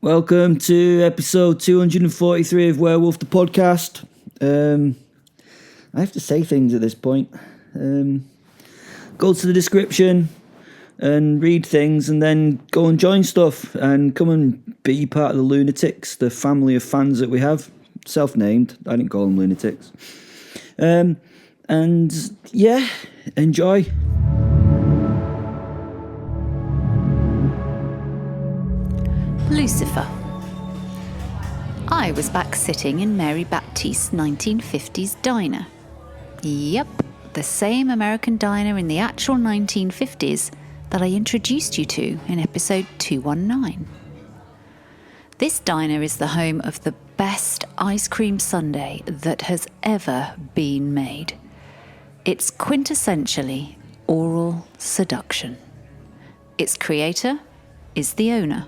Welcome to episode 243 of Werewolf, the podcast. I have to say things at this point. Go to the description and read things and then go and join stuff and come and be part of the Lunatics, the family of fans that we have. Self-named. I didn't call them Lunatics. And yeah, enjoy. Lucifer. I was back sitting in Mary Baptiste's 1950s diner. Yep, the same American diner in the actual 1950s that I introduced you to in episode 219. This diner is the home of the best ice cream sundae that has ever been made. It's quintessentially oral seduction. Its creator is the owner,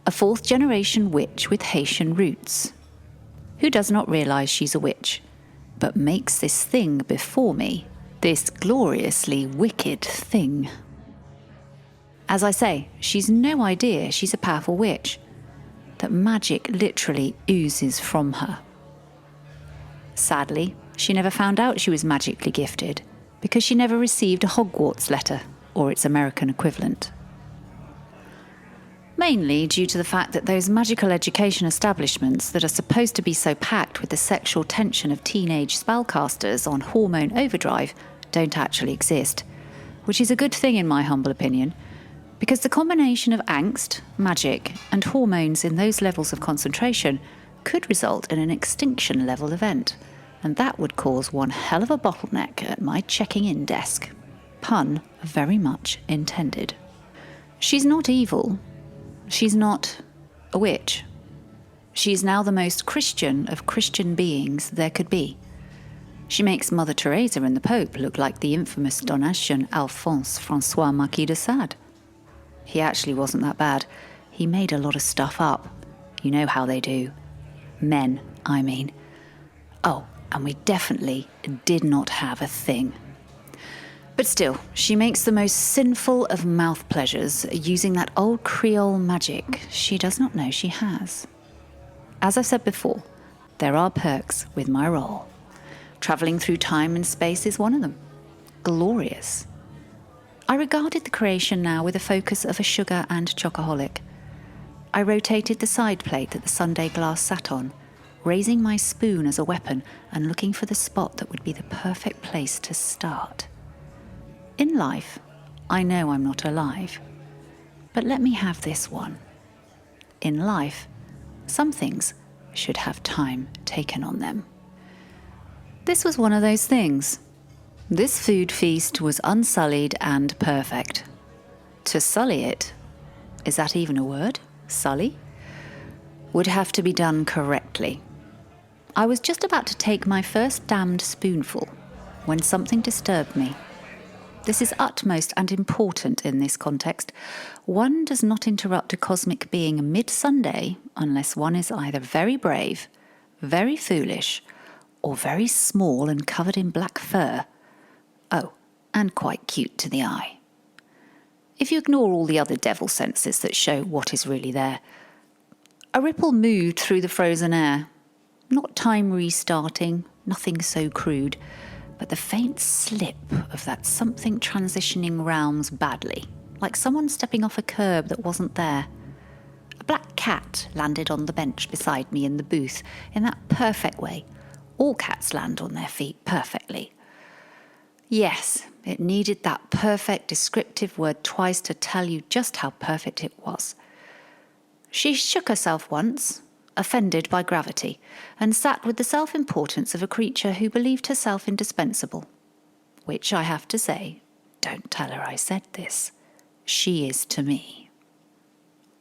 a fourth-generation witch with Haitian roots, who does not realise she's a witch, but makes this thing before me, this gloriously wicked thing. As I say, she's no idea she's a powerful witch, that magic literally oozes from her. Sadly, she never found out she was magically gifted, because she never received a Hogwarts letter, or its American equivalent. Mainly due to the fact that those magical education establishments that are supposed to be so packed with the sexual tension of teenage spellcasters on hormone overdrive don't actually exist, which is a good thing in my humble opinion, because the combination of angst, magic, and hormones in those levels of concentration could result in an extinction level event, and that would cause one hell of a bottleneck at my checking-in desk. Pun very much intended. She's not evil. She's not a witch. She's now the most Christian of Christian beings there could be. She makes Mother Teresa and the Pope look like the infamous Donatien Alphonse Francois Marquis de Sade. He actually wasn't that bad. He made a lot of stuff up. You know how they do. Men, I mean. Oh, and we definitely did not have a thing. But still, she makes the most sinful of mouth pleasures using that old Creole magic she does not know she has. As I've said before, there are perks with my role. Travelling through time and space is one of them. Glorious. I regarded the creation now with a focus of a sugar and chocoholic. I rotated the side plate that the sundae glass sat on, raising my spoon as a weapon and looking for the spot that would be the perfect place to start. In life, I know I'm not alive, but let me have this one. In life, some things should have time taken on them. This was one of those things. This food feast was unsullied and perfect. To sully it, is that even a word? Sully? Would have to be done correctly. I was just about to take my first damned spoonful when something disturbed me. This is utmost and important in this context. One does not interrupt a cosmic being mid-Sunday unless one is either very brave, very foolish, or very small and covered in black fur. Oh, and quite cute to the eye. If you ignore all the other devil senses that show what is really there. A ripple moved through the frozen air. Not time restarting, nothing so crude, but the faint slip of that something transitioning realms badly, like someone stepping off a curb that wasn't there. A black cat landed on the bench beside me in the booth in that perfect way. All cats land on their feet perfectly. Yes, it needed that perfect descriptive word twice to tell you just how perfect it was. She shook herself once, offended by gravity, and sat with the self-importance of a creature who believed herself indispensable. Which, I have to say, don't tell her I said this. She is to me.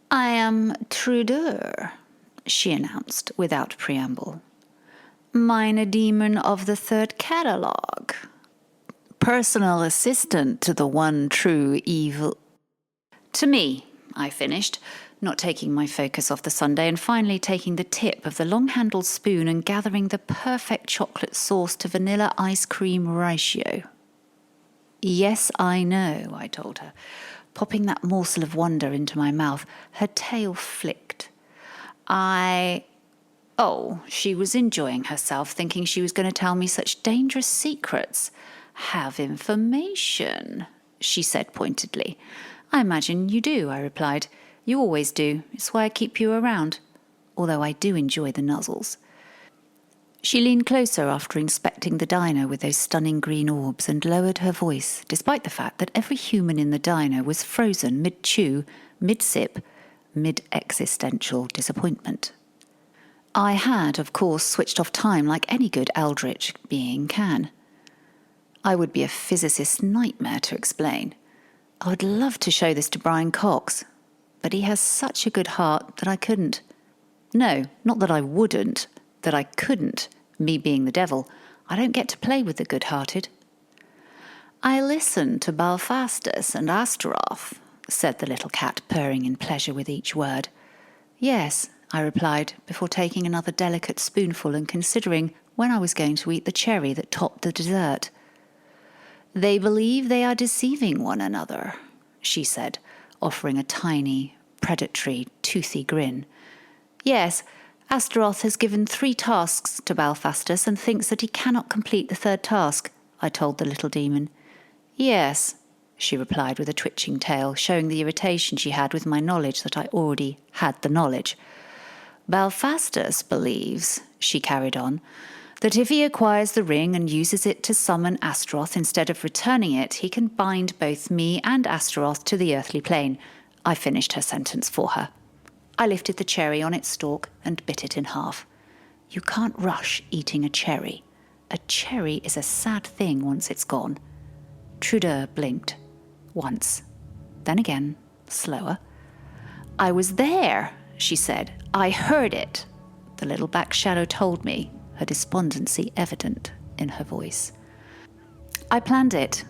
I am Preorder, she announced without preamble. Mine demon of the third catalogue. Personal assistant to the one true evil. To me, I finished, not taking my focus off the sundae and finally taking the tip of the long-handled spoon and gathering the perfect chocolate sauce to vanilla ice cream ratio. Yes, I know, I told her, popping that morsel of wonder into my mouth, her tail flicked. Oh, she was enjoying herself, thinking she was going to tell me such dangerous secrets. Have information, she said pointedly. I imagine you do, I replied. You always do. It's why I keep you around. Although I do enjoy the nuzzles. She leaned closer after inspecting the diner with those stunning green orbs and lowered her voice, despite the fact that every human in the diner was frozen mid-chew, mid-sip, mid-existential disappointment. I had, of course, switched off time like any good eldritch being can. I would be a physicist's nightmare to explain. I would love to show this to Brian Cox, but he has such a good heart that I couldn't. No, not that I wouldn't, that I couldn't, me being the devil. I don't get to play with the good-hearted. I listened to Belphastus and Astaroth, said the little cat, purring in pleasure with each word. Yes, I replied, before taking another delicate spoonful and considering when I was going to eat the cherry that topped the dessert. They believe they are deceiving one another, she said, offering a tiny, predatory, toothy grin. Yes, Astaroth has given 3 tasks to Belphastus and thinks that he cannot complete the 3rd task, I told the little demon. Yes, she replied with a twitching tail, showing the irritation she had with my knowledge that I already had the knowledge. Belphastus believes, she carried on, that if he acquires the ring and uses it to summon Astaroth instead of returning it, he can bind both me and Astaroth to the earthly plane. I finished her sentence for her. I lifted the cherry on its stalk and bit it in half. You can't rush eating a cherry. A cherry is a sad thing once it's gone. Preorder blinked. Once. Then again, slower. I was there, she said. I heard it. The little black shadow told me, her despondency evident in her voice. I planned it,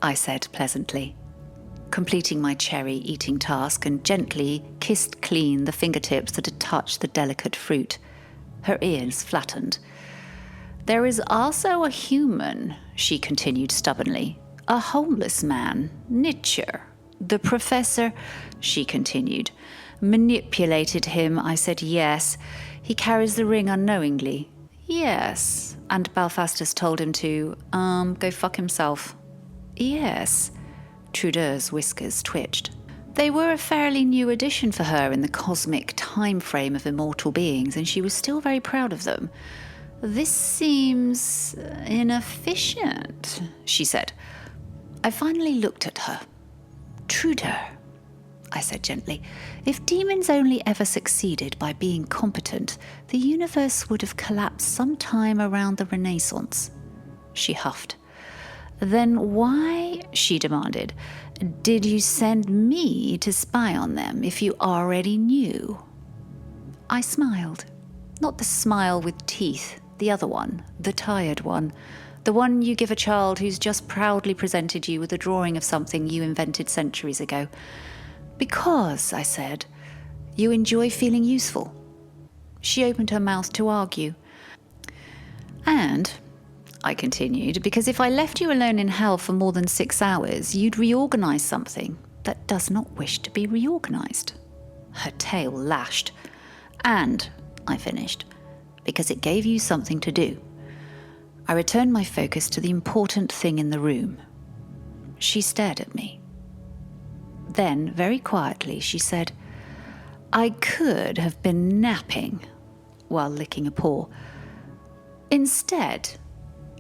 I said pleasantly, completing my cherry-eating task and gently kissed clean the fingertips that had touched the delicate fruit. Her ears flattened. There is also a human, she continued stubbornly, a homeless man, Nicha. The professor, she continued, manipulated him. I said yes. He carries the ring unknowingly. Yes. And Belphastus told him to, go fuck himself. Yes. Preorder's whiskers twitched. They were a fairly new addition for her in the cosmic time frame of immortal beings, and she was still very proud of them. This seems inefficient, she said. I finally looked at her. Preorder, I said gently, if demons only ever succeeded by being competent, the universe would have collapsed sometime around the Renaissance. She huffed. Then why, she demanded, did you send me to spy on them if you already knew? I smiled. Not the smile with teeth, the other one, the tired one. The one you give a child who's just proudly presented you with a drawing of something you invented centuries ago. Because, I said, you enjoy feeling useful. She opened her mouth to argue. And, I continued, because if I left you alone in hell for more than 6 hours, you'd reorganize something that does not wish to be reorganized. Her tail lashed. And, I finished, because it gave you something to do. I returned my focus to the important thing in the room. She stared at me. Then, very quietly, she said, I could have been napping while licking a paw. Instead,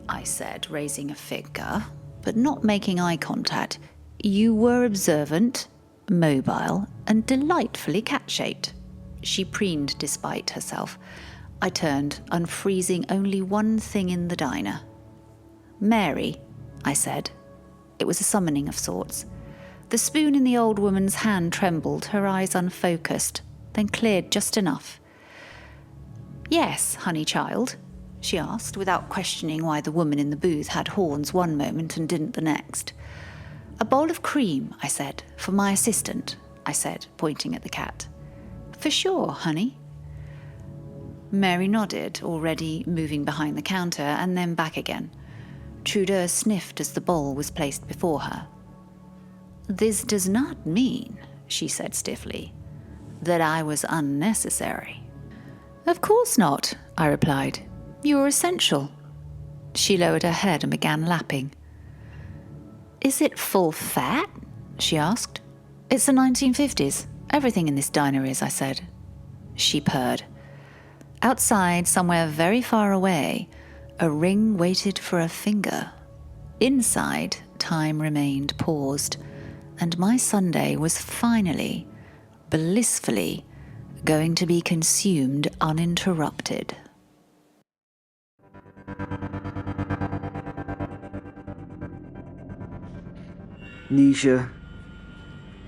I said, raising a finger, but not making eye contact, you were observant, mobile, and delightfully cat-shaped. She preened despite herself. I turned, unfreezing only one thing in the diner. Mary, I said. It was a summoning of sorts. The spoon in the old woman's hand trembled, her eyes unfocused, then cleared just enough. Yes, honey child, she asked, without questioning why the woman in the booth had horns one moment and didn't the next. A bowl of cream, I said, for my assistant, I said, pointing at the cat. For sure, honey. Mary nodded, already moving behind the counter, and then back again. Preorder sniffed as the bowl was placed before her. This does not mean, she said stiffly, that I was unnecessary. Of course not, I replied. You are essential. She lowered her head and began lapping. Is it full fat? She asked. It's the 1950s. Everything in this diner is, I said. She purred. Outside, somewhere very far away, a ring waited for a finger. Inside, time remained paused, and my Sunday was finally, blissfully, going to be consumed uninterrupted. Nicha,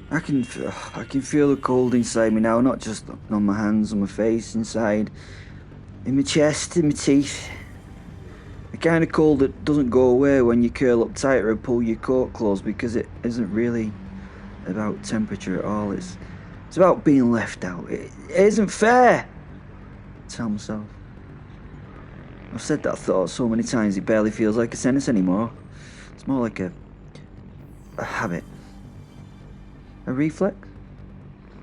I can feel the cold inside me now, not just on my hands, on my face, inside, in my chest, in my teeth. The kind of cold that doesn't go away when you curl up tighter or pull your coat close, because it isn't really about temperature at all. It's about being left out. It isn't fair, I tell myself. I've said that thought so many times it barely feels like a sentence anymore. It's more like a habit. A reflex?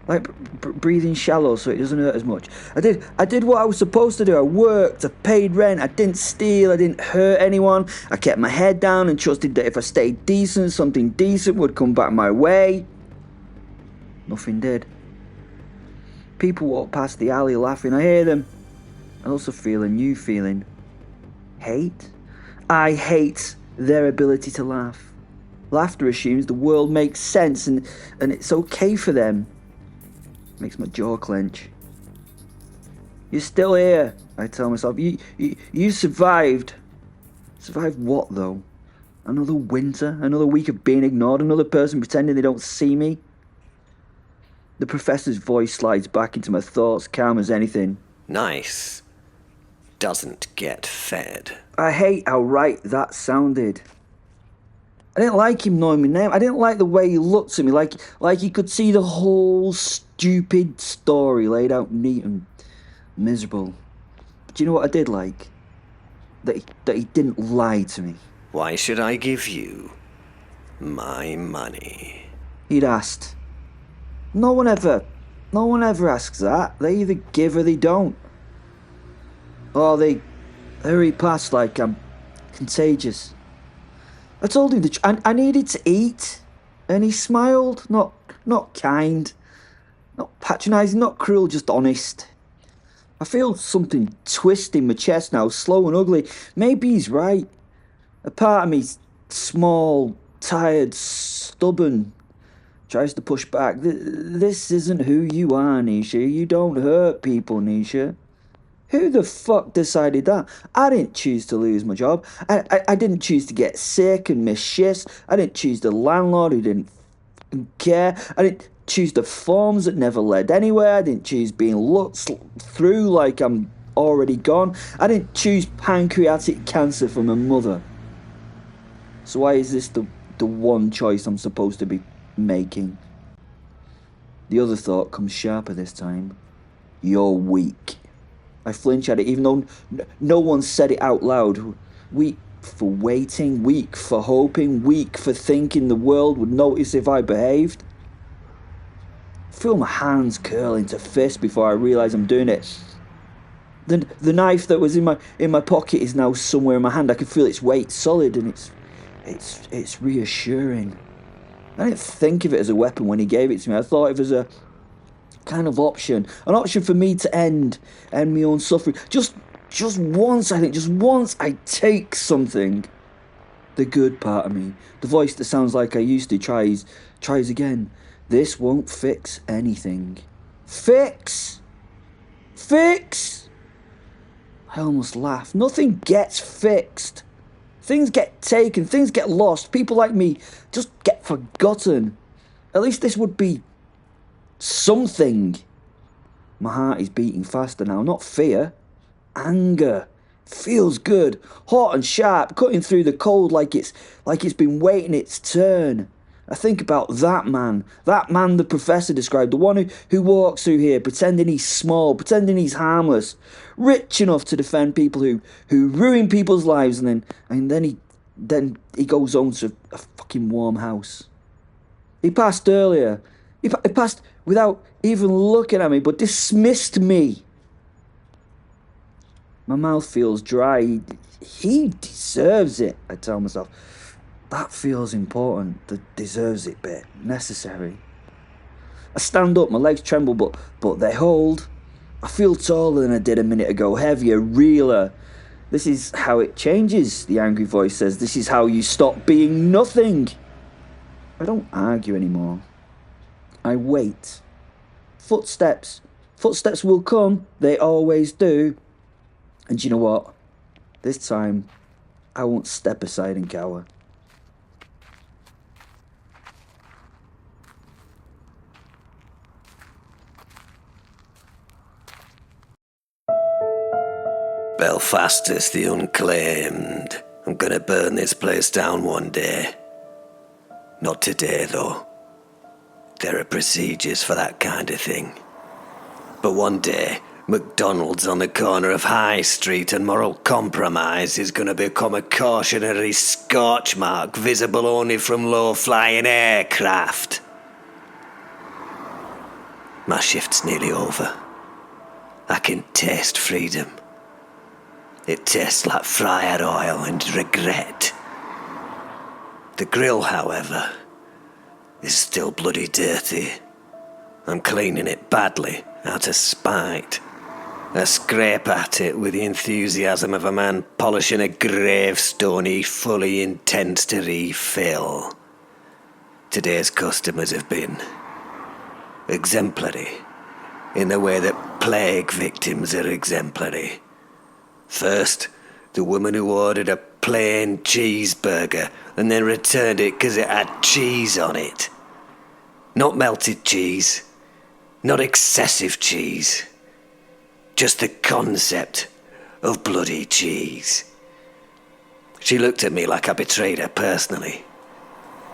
Like breathing shallow so it doesn't hurt as much. I did what I was supposed to do. I worked, I paid rent, I didn't steal, I didn't hurt anyone. I kept my head down and trusted that if I stayed decent, something decent would come back my way. Nothing did. People walk past the alley laughing. I hear them. I also feel a new feeling. Hate? I hate their ability to laugh. Laughter assumes the world makes sense and it's okay for them. Makes my jaw clench. You're still here, I tell myself. You survived. Survived what, though? Another winter? Another week of being ignored? Another person pretending they don't see me? The professor's voice slides back into my thoughts, calm as anything. Nice. Doesn't get fed. I hate how right that sounded. I didn't like him knowing my name. I didn't like the way he looked at me, like he could see the whole stupid story laid out neat and miserable. But do you know what I did like? That he didn't lie to me. Why should I give you my money? He'd asked. No one ever asks that. They either give or they don't. Or they hurry past like I'm contagious. I told him I needed to eat, and he smiled, not kind, not patronising, not cruel, just honest. I feel something twist in my chest now, slow and ugly. Maybe he's right. A part of me's small, tired, stubborn, tries to push back. This isn't who you are, Nicha. You don't hurt people, Nicha. Who the fuck decided that? I didn't choose to lose my job. I didn't choose to get sick and miss shifts. I didn't choose the landlord who didn't care. I didn't choose the forms that never led anywhere. I didn't choose being looked through like I'm already gone. I didn't choose pancreatic cancer from my mother. So why is this the one choice I'm supposed to be making? The other thought comes sharper this time. You're weak. I flinch at it, even though no one said it out loud. Weak for waiting, weak for hoping, weak for thinking the world would notice if I behaved. I feel my hands curl into fists before I realise I'm doing it. The knife that was in my pocket is now somewhere in my hand. I can feel its weight solid, and it's reassuring. I didn't think of it as a weapon when he gave it to me. I thought of it as a kind of option, an option for me to end my own suffering. Just once, I think, just once I take something. The good part of me, the voice that sounds like I used to, tries again. This won't fix anything. Fix? I almost laugh. Nothing gets fixed. Things get taken, things get lost. People like me just get forgotten. At least this would be something. My heart is beating faster now, not fear. Anger. Feels good. Hot and sharp, cutting through the cold like it's been waiting its turn. I think about that man the professor described, the one who walks through here pretending he's small, pretending he's harmless, rich enough to defend people who ruin people's lives, and then he goes home to a fucking warm house. He passed earlier. He passed without even looking at me, but dismissed me. My mouth feels dry. He deserves it, I tell myself. That feels important. The deserves it bit. Necessary. I stand up, my legs tremble, but they hold. I feel taller than I did a minute ago, heavier, realer. This is how it changes, the angry voice says. This is how you stop being nothing. I don't argue anymore. I wait. Footsteps. Footsteps will come. They always do. And you know what? This time, I won't step aside and cower. Belphastus the Unclaimed. I'm gonna burn this place down one day. Not today, though. There are procedures for that kind of thing. But one day, McDonald's on the corner of High Street and Moral Compromise is gonna become a cautionary scorch mark visible only from low-flying aircraft. My shift's nearly over. I can taste freedom. It tastes like fryer oil and regret. The grill, however, is still bloody dirty. I'm cleaning it badly, out of spite. I scrape at it with the enthusiasm of a man polishing a gravestone he fully intends to refill. Today's customers have been exemplary, in the way that plague victims are exemplary. First, the woman who ordered a plain cheeseburger and then returned it because it had cheese on it. Not melted cheese, not excessive cheese, just the concept of bloody cheese. She looked at me like I betrayed her personally.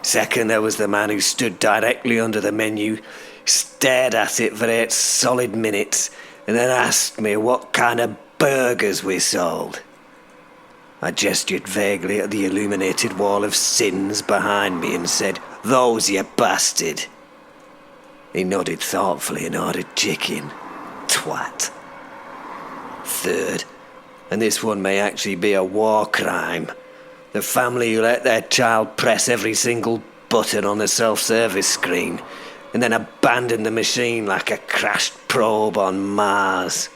Second, there was the man who stood directly under the menu, stared at it for 8 solid minutes, and then asked me what kind of burgers we sold. I gestured vaguely at the illuminated wall of sins behind me and said, "Those, you bastard." He nodded thoughtfully and ordered chicken. Twat. Third, and this one may actually be a war crime, the family who let their child press every single button on the self-service screen and then abandon the machine like a crashed probe on Mars.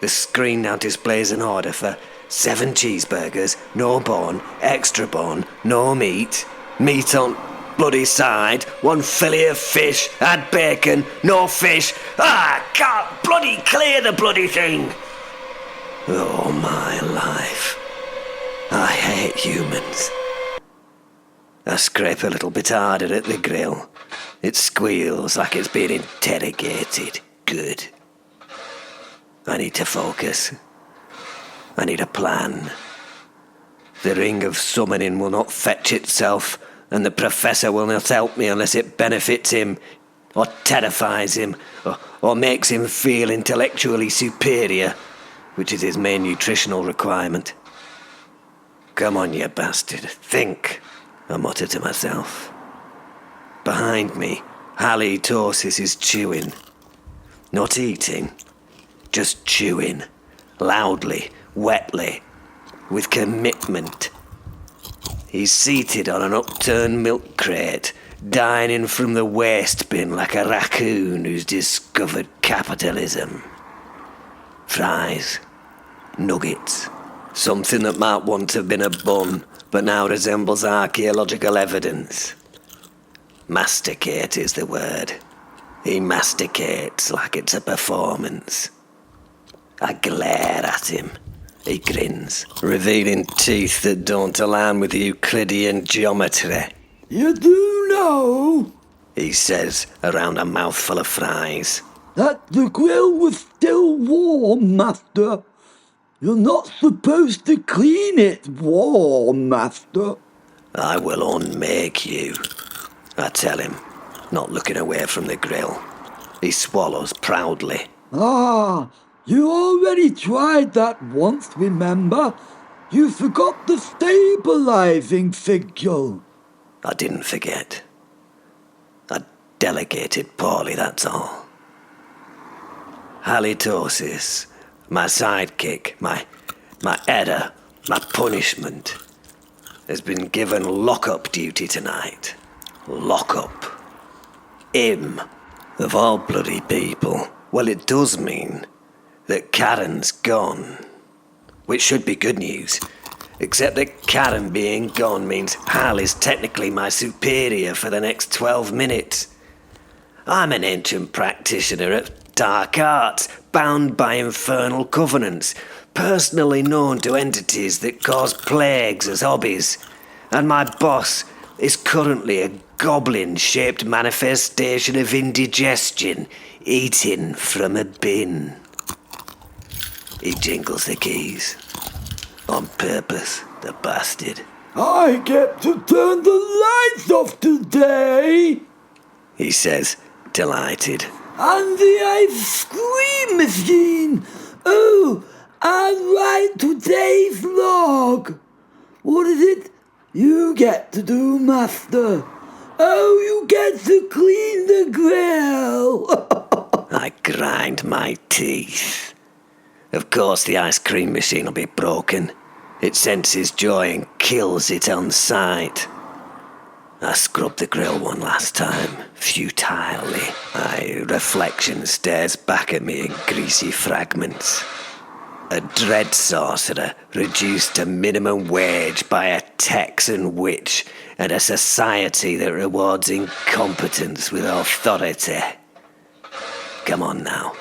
The screen now displays an order for 7 cheeseburgers, no bone, extra bone, no meat, meat on bloody side, 1 fillet of fish, add bacon, no fish. Can't bloody clear the bloody thing. Oh, my life. I hate humans. I scrape a little bit harder at the grill. It squeals like it's being interrogated. Good. I need to focus. I need a plan. The ring of summoning will not fetch itself, and the professor will not help me unless it benefits him, or terrifies him, or makes him feel intellectually superior, which is his main nutritional requirement. Come on, you bastard. Think, I mutter to myself. Behind me, Halitosis is chewing. Not eating. Just chewing, loudly, wetly, with commitment. He's seated on an upturned milk crate, dining from the waste bin like a raccoon who's discovered capitalism. Fries, nuggets, something that might once have been a bun, but now resembles archaeological evidence. Masticate is the word. He masticates like it's a performance. I glare at him. He grins, revealing teeth that don't align with Euclidean geometry. You do know, He says, around a mouthful of fries. that the grill was still warm, Master. You're not supposed to clean it warm, Master. I will unmake you, I tell him, not looking away from the grill. He swallows proudly. Ah, you already tried that once, remember? You forgot the stabilizing figure. I didn't forget. I delegated poorly, that's all. Halitosis, my sidekick, my edder, my punishment, has been given lock-up duty tonight. Lock-up. Him, of all bloody people. Well, it does mean that Karen's gone. Which should be good news. Except that Karen being gone means Hal is technically my superior for the next 12 minutes. I'm an ancient practitioner of dark arts, bound by infernal covenants, personally known to entities that cause plagues as hobbies. And my boss is currently a goblin-shaped manifestation of indigestion, eating from a bin. He jingles the keys. On purpose, the bastard. I get to turn the lights off today! He says, delighted. And the ice cream machine! Oh, I'll write today's log! What is it? You get to do, Master. Oh, you get to clean the grill! I grind my teeth. Of course the ice cream machine will be broken. It senses joy and kills it on sight. I scrubbed the grill one last time, futilely. My reflection stares back at me in greasy fragments. A dread sorcerer reduced to minimum wage by a Texan witch and a society that rewards incompetence with authority. Come on now.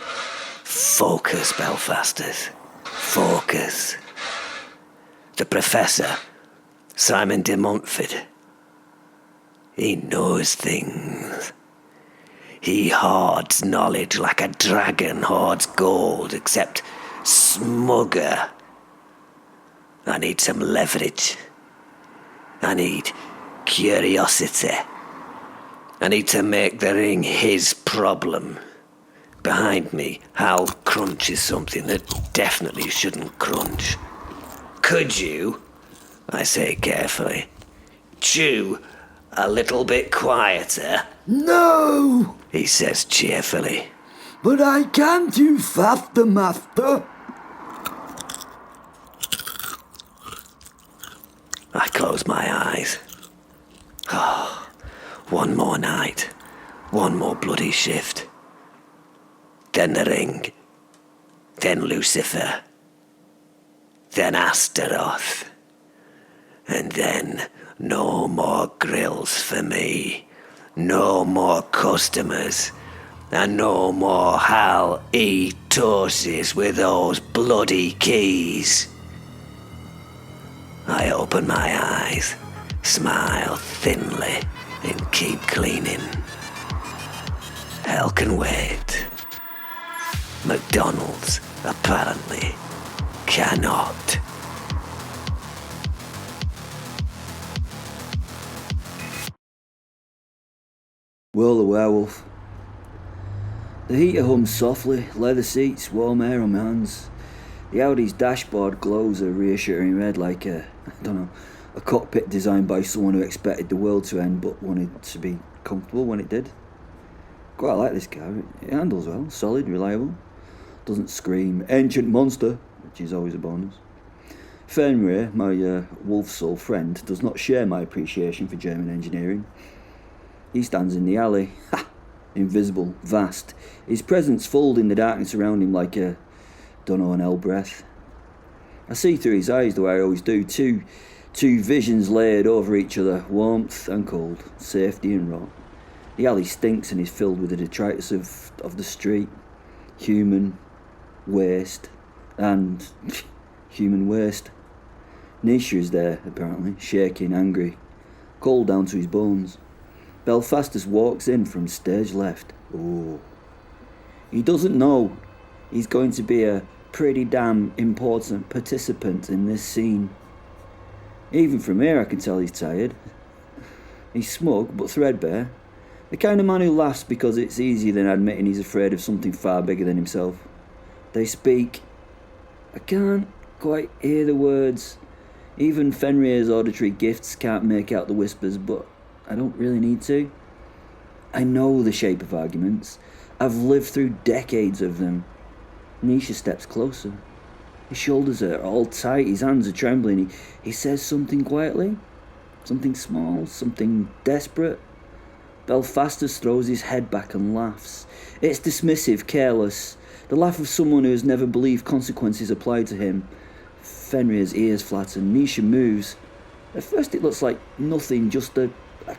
Focus, Belphastus. Focus. The Professor, Simon de Montfort, he knows things. He hoards knowledge like a dragon hoards gold, except smugger. I need some leverage. I need curiosity. I need to make the ring his problem. Behind me, Hal crunches something that definitely shouldn't crunch. Could you, I say carefully, chew a little bit quieter? No! He says cheerfully. But I can do faster, Master. I close my eyes. Oh, one more night. One more bloody shift. Then the ring. Then Lucifer. Then Astaroth. And then no more grills for me. No more customers. And no more Hal E. Torses with those bloody keys. I open my eyes, smile thinly, and keep cleaning. Hell can wait. McDonald's, apparently, cannot. Well, the werewolf. The heater hums softly, leather seats, warm air on my hands. The Audi's dashboard glows a reassuring red like a cockpit designed by someone who expected the world to end but wanted to be comfortable when it did. Quite like this car. It handles well, solid, reliable. Doesn't scream, ancient monster, which is always a bonus. Fenrir, my wolf soul friend, does not share my appreciation for German engineering. He stands in the alley, invisible, vast, his presence fulled in the darkness around him like an hell breath. I see through his eyes the way I always do, two visions layered over each other, warmth and cold, safety and rot. The alley stinks and is filled with the detritus of the street, human waste, and human waste. Nicha is there, apparently, shaking, angry, cold down to his bones. Belphastus walks in from stage left. Oh. He doesn't know he's going to be a pretty damn important participant in this scene. Even from here I can tell he's tired. He's smug but threadbare. The kind of man who laughs because it's easier than admitting he's afraid of something far bigger than himself. They speak. I can't quite hear the words. Even Fenrir's auditory gifts can't make out the whispers, but I don't really need to. I know the shape of arguments. I've lived through decades of them. Nicha steps closer. His shoulders are all tight, his hands are trembling. He says something quietly, something small, something desperate. Belphastus throws his head back and laughs. It's dismissive, careless, the laugh of someone who has never believed consequences applied to him. Fenrir's ears flatten. Nicha moves. At first it looks like nothing, just a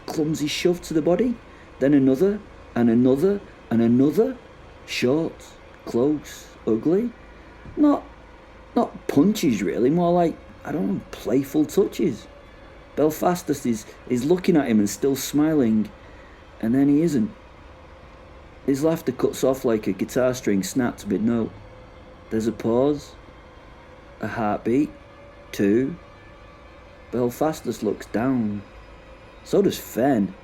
clumsy shove to the body. Then another, and another, and another. Short, close, ugly. Not punches really, more like, I don't know, playful touches. Belphastus is looking at him and still smiling, and then he isn't. His laughter cuts off like a guitar string snapped mid-note. There's a pause, a heartbeat, 2. Belphastus looks down. So does Fen.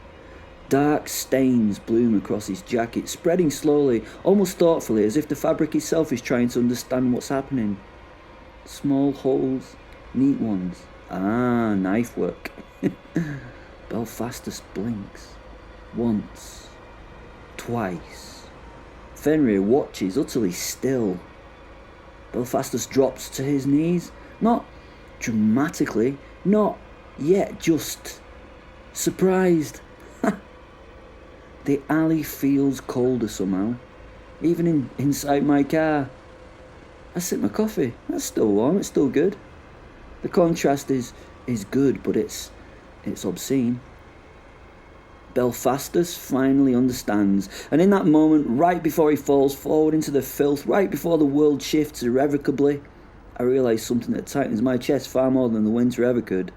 Dark stains bloom across his jacket, spreading slowly, almost thoughtfully, as if the fabric itself is trying to understand what's happening. Small holes, neat ones. Ah, knife work. Belphastus blinks. Once. Twice. Fenrir watches, utterly still. Belphastus drops to his knees. Not dramatically, not yet, just surprised. The alley feels colder somehow, even inside my car. I sip my coffee. That's still warm, it's still good. The contrast is good, but it's obscene. Belphastus finally understands, and in that moment, right before he falls forward into the filth, right before the world shifts irrevocably, I realise something that tightens my chest far more than the winter ever could.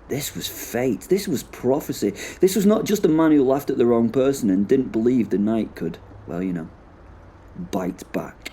This was fate. This was prophecy. This was not just a man who laughed at the wrong person and didn't believe the night could, well, bite back.